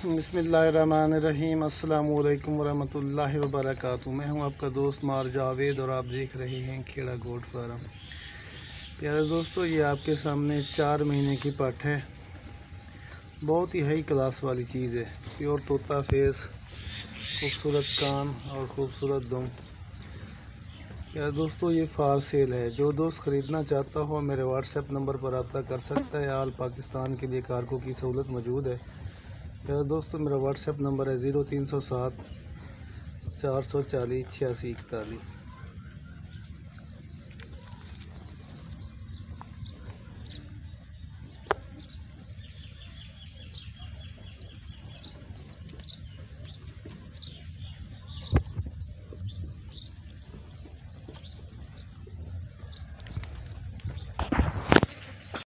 बिस्मिल्लाहिर्रहमानिर्रहीम। अस्सलामु अलैकुम वरहमतुल्लाहि वबरकातुहू। मैं हूं आपका दोस्त मार जावेद और आप देख रहे हैं खेड़ा गोट फार्म। प्यारे दोस्तों, ये आपके सामने 4 महीने की पट है। बहुत ही हाई क्लास वाली चीज़ है। प्योर तोता फेस, खूबसूरत कान और खूबसूरत दुम। प्यारे दोस्तों, ये फार सेल है। जो दोस्त ख़रीदना चाहता हो मेरे व्हाट्सएप नंबर पर रब्ता कर सकता है। ऑल पाकिस्तान के लिए कार्गो की सहूलत मौजूद है। मेरा दोस्तों, मेरा व्हाट्सएप नंबर है 0307 440 8641।